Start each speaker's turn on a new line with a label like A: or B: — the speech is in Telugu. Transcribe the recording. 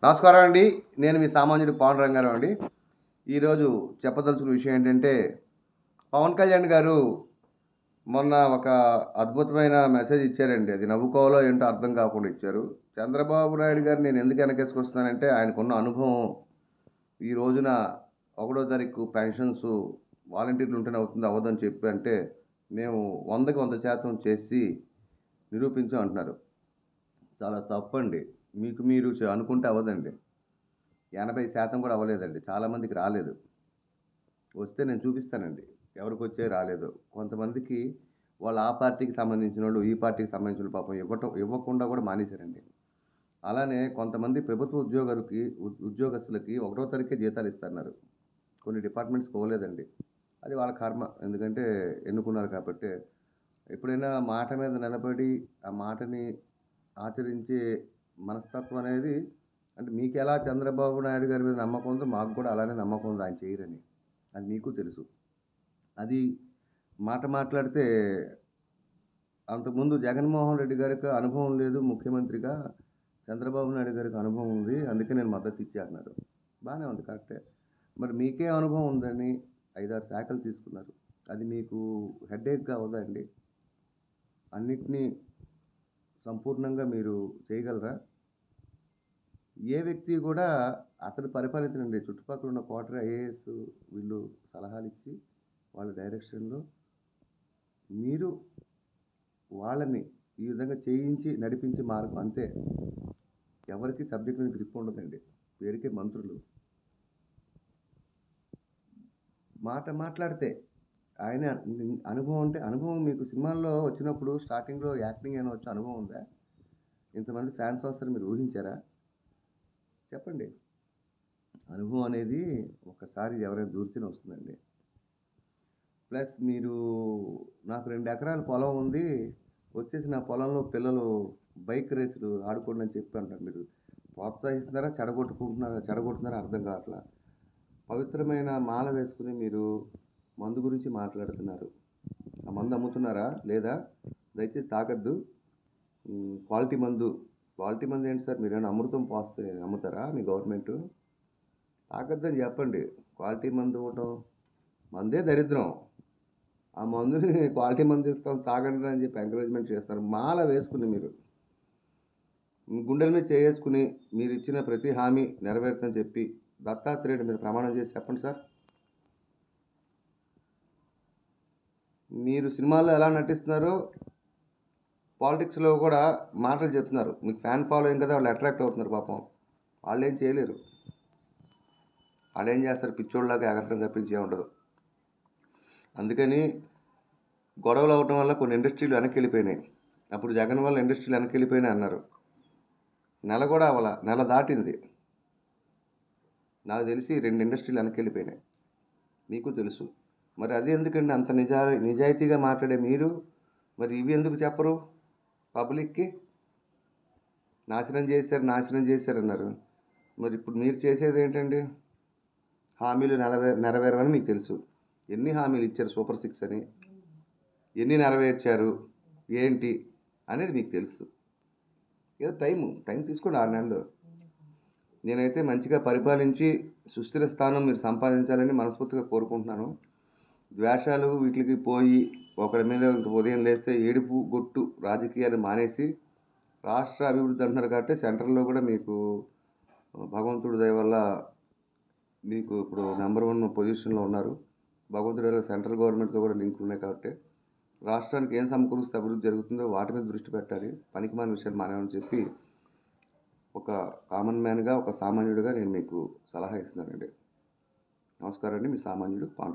A: నమస్కారం అండి. నేను మీ సామాన్యుడు పవన్ రంగారావు అండి. ఈరోజు చెప్పదలుచుకున్న విషయం ఏంటంటే, పవన్ కళ్యాణ్ గారు మొన్న ఒక అద్భుతమైన మెసేజ్ ఇచ్చారండి. అది నవ్వుకోవాలో ఏంటో అర్థం కాకుండా ఇచ్చారు. చంద్రబాబు నాయుడు గారిని నేను ఎందుకు వెనకేసుకొస్తున్నానంటే, ఆయనకున్న అనుభవం ఈ రోజున ఒకటో తారీఖు పెన్షన్స్ వాలంటీర్లు ఉంటేనే అవుతుంది, అవ్వదని చెప్పి అంటే, మేము 100కి 100% చేసి నిరూపించాం అంటున్నారు. చాలా తప్పండి. మీకు మీరు అనుకుంటే అవ్వదండి. 80% కూడా అవ్వలేదండి. చాలామందికి రాలేదు. వస్తే నేను చూపిస్తానండి. ఎవరికొచ్చాయో రాలేదో. కొంతమందికి వాళ్ళు ఆ పార్టీకి సంబంధించినోళ్ళు, ఈ పార్టీకి సంబంధించినోళ్ళు పాపం ఇవ్వకుండా కూడా మానేశారండి. అలానే కొంతమంది ప్రభుత్వ ఉద్యోగస్తులకి ఒకటో తారీఖే జీతాలు ఇస్తన్నారు. కొన్ని డిపార్ట్మెంట్స్‌కి ఇవ్వలేదండి. అది వాళ్ళ కర్మ. ఎందుకంటే ఎన్నుకున్నారు కాబట్టి. ఎప్పుడైనా మాట మీద నిలబడి, ఆ మాటని ఆచరించే మనస్తత్వం అనేది అంటే మీకెలా చంద్రబాబు నాయుడు గారి మీద నమ్మకం ఉందో మాకు కూడా అలానే నమ్మకం ఉంది ఆయన చేయరని. అది మీకు తెలుసు. అది మాట మాట్లాడితే అంతకుముందు జగన్మోహన్ రెడ్డి గారికి అనుభవం లేదు ముఖ్యమంత్రిగా. చంద్రబాబు నాయుడు గారికి అనుభవం ఉంది. అందుకే నేను మద్దతు ఇచ్చా అన్నారు. బానే ఉంది కరెక్టే. మరి మీకే అనుభవం ఉందని 5, 6 శాఖలు తీసుకున్నారు. అది మీకు హెడేక్‌గా అవ్వదా అండి? అన్నిటిని సంపూర్ణంగా మీరు చేయగలరా? ఏ వ్యక్తి కూడా అతను పరిపాలించడండి. చుట్టుపక్కల ఉన్న క్వార్టర్ ఐఏఎస్ వీళ్ళు సలహాలిచ్చి, వాళ్ళ డైరెక్షన్‌లో మీరు వాళ్ళని ఈ విధంగా చేయించి, నడిపించే మార్గం అంతే. ఎవరికీ సబ్జెక్ట్ మీద గ్రిప్ ఉండదండి. పేరుకే మంత్రులు. మాట మాట్లాడితే ఆయన అనుభవం అంటే అనుభవం మీకు సినిమాల్లో వచ్చినప్పుడు స్టార్టింగ్‌లో యాక్టింగ్ అయినా వచ్చే అనుభవం ఉందా? ఇంతమంది ఫ్యాన్స్ వస్తారని మీరు ఊహించారా? చెప్పండి. అనుభవం అనేది ఒక్కసారి ఎవరైనా దూరితేనే వస్తుందండి. ప్లస్ మీరు నాకు 2 ఎకరాల పొలం ఉంది. వచ్చేసి నా పొలంలో పిల్లలు బైక్ రేసులు ఆడుకోండి అని చెప్పి అంటారు. మీరు ప్రోత్సహిస్తున్నారా? చెడగొడుతున్నారా అర్థం కావట్లా. పవిత్రమైన మాల వేసుకొని మీరు మందు గురించి మాట్లాడుతున్నారు. ఆ మందు అమ్ముతున్నారా? లేదా? దయచేసి తాగొద్దు. క్వాలిటీ మందు. క్వాలిటీ మందు ఏంటి సార్? మీరేమైనా అమృతం పోస్తే అమ్ముతారా మీ గవర్నమెంటు? తాగొద్దని చెప్పండి. క్వాలిటీ మందు ఇవ్వటం మందే దరిద్రం. ఆ మందుని క్వాలిటీ మందు ఇస్తాం తాగండి అని చెప్పి ఎంకరేజ్మెంట్ చేస్తారు. మాల వేసుకుని మీరు గుండెల మీద చేసుకుని మీరు ఇచ్చిన ప్రతి హామీ నెరవేరుతుందని చెప్పి దత్తాత్రేయుడు మీరు ప్రమాణం చేసి చెప్పండి సార్. మీరు సినిమాల్లో ఎలా నటిస్తున్నారో పాలిటిక్స్లో కూడా మాటలు చెప్తున్నారు. మీకు ఫ్యాన్ ఫాలోయింగ్ కదా, వాళ్ళు అట్రాక్ట్ అవుతున్నారు పాపం. వాళ్ళు ఏం చేయలేరు. వాళ్ళు ఏం చేస్తారు? పిచ్చోళ్ళలాగా ఎగరటం తప్పించి ఉండదు. అందుకని గొడవలు అవటం వల్ల కొన్ని ఇండస్ట్రీలు వెనక్కి వెళ్ళిపోయినాయి. అప్పుడు జగన్ వల్ల ఇండస్ట్రీలు వెనక్కి వెళ్ళిపోయినాయి అన్నారు. నెల కూడా అవ్వాల, నెల దాటింది. నాకు తెలిసి 2 ఇండస్ట్రీలు వెనక్కి వెళ్ళిపోయినాయి. మీకు తెలుసు. మరి అది ఎందుకండి అంత నిజాయితీగా మాట్లాడే మీరు మరి ఇవి ఎందుకు చెప్పరు పబ్లిక్కి? నాశనం చేశారన్నారు. మరి ఇప్పుడు మీరు చేసేది ఏంటండి? హామీలు నెరవేరవని మీకు తెలుసు. ఎన్ని హామీలు ఇచ్చారు సూపర్ 6 అని, ఎన్ని నెరవేర్చారు ఏంటి అనేది మీకు తెలుసు. ఏదో టైం తీసుకోండి 6 నెలలు. నేనైతే మంచిగా పరిపాలించి సుస్థిర స్థానం మీరు సంపాదించాలని మనస్ఫూర్తిగా కోరుకుంటున్నాను. ద్వేషాలు వీటికి పోయి ఒకరి మీద ఇంక ఉదయం లేస్తే ఏడుపు గొట్టు రాజకీయాలు మానేసి రాష్ట్ర అభివృద్ధి అంటున్నారు కాబట్టి సెంట్రల్లో కూడా మీకు భగవంతుడి దయ వల్ల మీకు ఇప్పుడు నెంబర్ 1 పొజిషన్లో ఉన్నారు. భగవంతుడి వల్ల సెంట్రల్ గవర్నమెంట్తో కూడా లింకులు ఉన్నాయి కాబట్టి రాష్ట్రానికి ఏం సమకూరుస్తే అభివృద్ధి జరుగుతుందో వాటి మీద దృష్టి పెట్టాలి. పనికిమాలిన విషయాలు మానేమని చెప్పి ఒక కామన్ మ్యాన్గా, ఒక సామాన్యుడిగా నేను మీకు సలహా ఇస్తున్నానండి. నమస్కారం అండి. మీ సామాన్యుడు పాండ్ర.